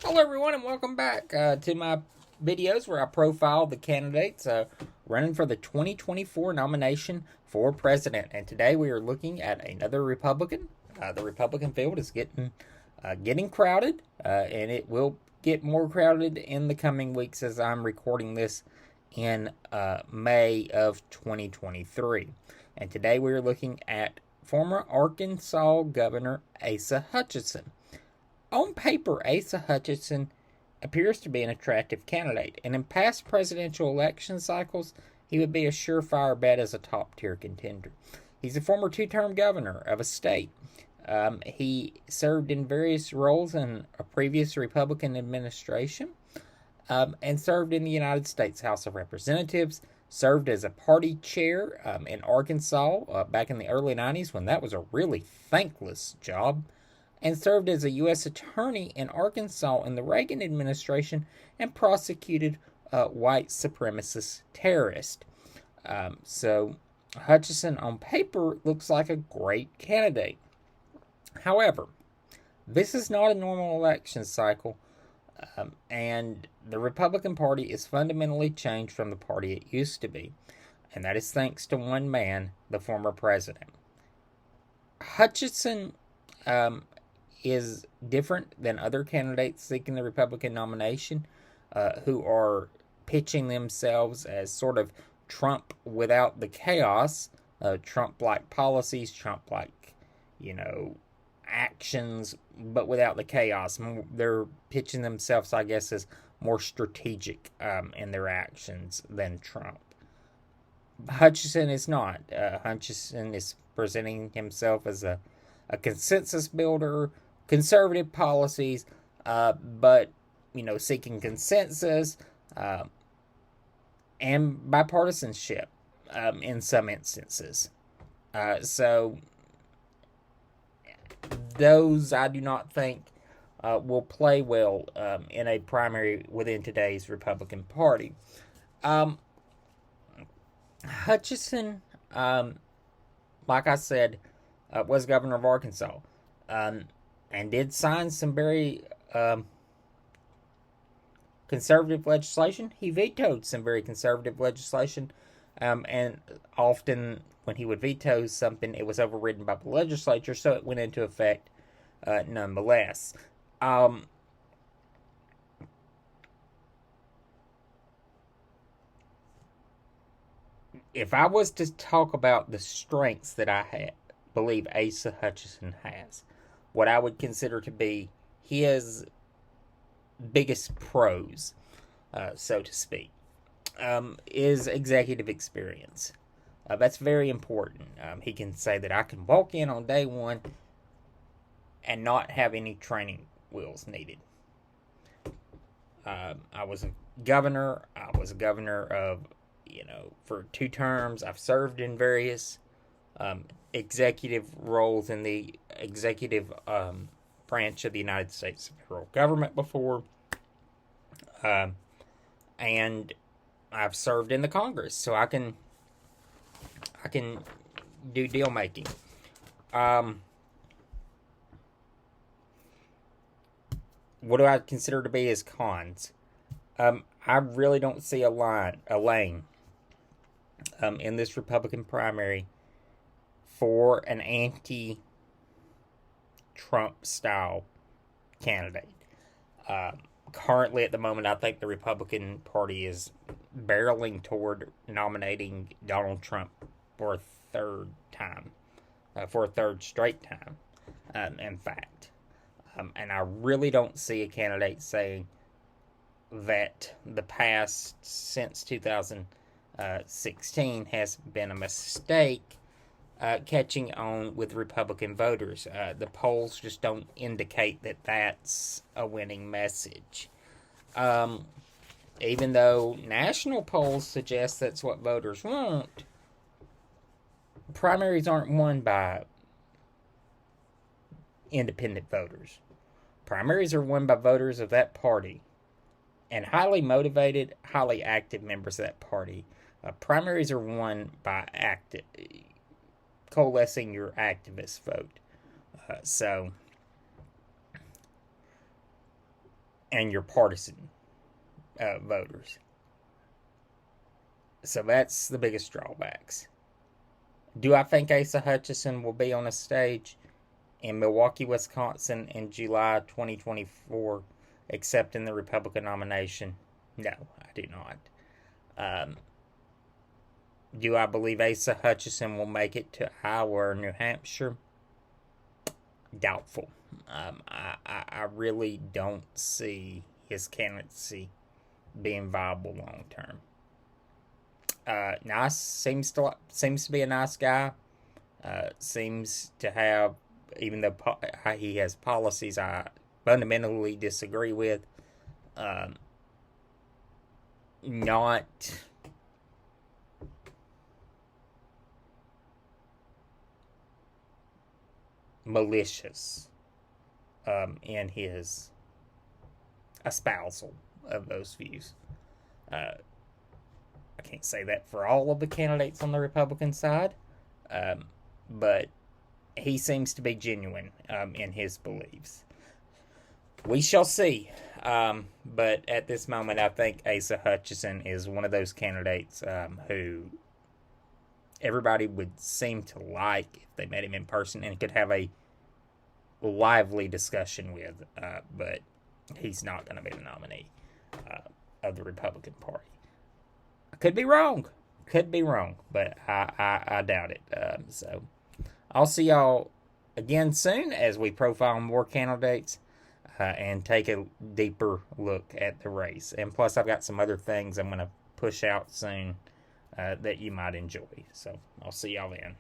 Hello everyone and welcome back to my videos where I profile the candidates running for the 2024 nomination for president. And today we are looking at another Republican. The Republican field is getting crowded, and it will get more crowded in the coming weeks as I'm recording this in May of 2023. And today we are looking at former Arkansas Governor Asa Hutchinson. On paper, Asa Hutchinson appears to be an attractive candidate, and in past presidential election cycles, he would be a surefire bet as a top tier contender. He's a former two-term governor of a state. He served in various roles in a previous Republican administration, and served in the United States House of Representatives, served as a party chair in Arkansas back in the early 90s when that was a really thankless job, and served as a U.S. attorney in Arkansas in the Reagan administration and prosecuted white supremacist terrorists. So Hutchinson on paper looks like a great candidate. However, this is not a normal election cycle, and the Republican Party is fundamentally changed from the party it used to be, and that is thanks to one man, the former president. Hutchinson is different than other candidates seeking the Republican nomination, who are pitching themselves as sort of Trump without the chaos, Trump-like policies, Trump-like, actions, but without the chaos. They're pitching themselves, I guess, as more strategic in their actions than Trump. Hutchinson is not. Hutchinson is presenting himself as a consensus builder, conservative policies, but seeking consensus and bipartisanship in some instances. So those I do not think will play well in a primary within today's Republican Party. Hutchinson, like I said, was governor of Arkansas, and did sign some very conservative legislation. He vetoed some very conservative legislation, and often when he would veto something, it was overridden by the legislature, so it went into effect nonetheless. If I was to talk about the strengths that I believe Asa Hutchinson has, what I would consider to be his biggest pros, so to speak, is executive experience. That's very important. He can say that I can walk in on day one and not have any training wheels needed. I was a governor. I was a governor of, for 2 terms. I've served in various executive roles in the executive branch of the United States federal government before, and I've served in the Congress, so I can do deal making. What do I consider to be his cons? I really don't see a lane in this Republican primary for an anti-Trump style candidate. Currently, at the moment, I think the Republican Party is barreling toward nominating Donald Trump for a third time, for a third straight time, in fact. And I really don't see a candidate saying that the past since 2016 has been a mistake catching on with Republican voters. The polls just don't indicate that that's a winning message. Even though national polls suggest that's what voters want, primaries aren't won by independent voters. Primaries are won by voters of that party and highly motivated, highly active members of that party. Primaries are won by coalescing your activist vote. So and your partisan voters. So that's the biggest drawbacks. Do I think Asa Hutchinson will be on a stage in Milwaukee, Wisconsin in July 2024 accepting the Republican nomination? No, I do not. Do I believe Asa Hutchinson will make it to Iowa or New Hampshire? Doubtful. I really don't see his candidacy being viable long term. Nice, seems to be a nice guy. Seems to have, even though he has policies I fundamentally disagree with, not malicious in his espousal of those views. I can't say that for all of the candidates on the Republican side, but he seems to be genuine in his beliefs. We shall see. But at this moment, I think Asa Hutchinson is one of those candidates who everybody would seem to like if they met him in person and could have a lively discussion with. But he's not going to be the nominee of the Republican Party. I could be wrong. But I doubt it. So I'll see y'all again soon as we profile more candidates and take a deeper look at the race. And plus, I've got some other things I'm going to push out soon that you might enjoy. So I'll see y'all then.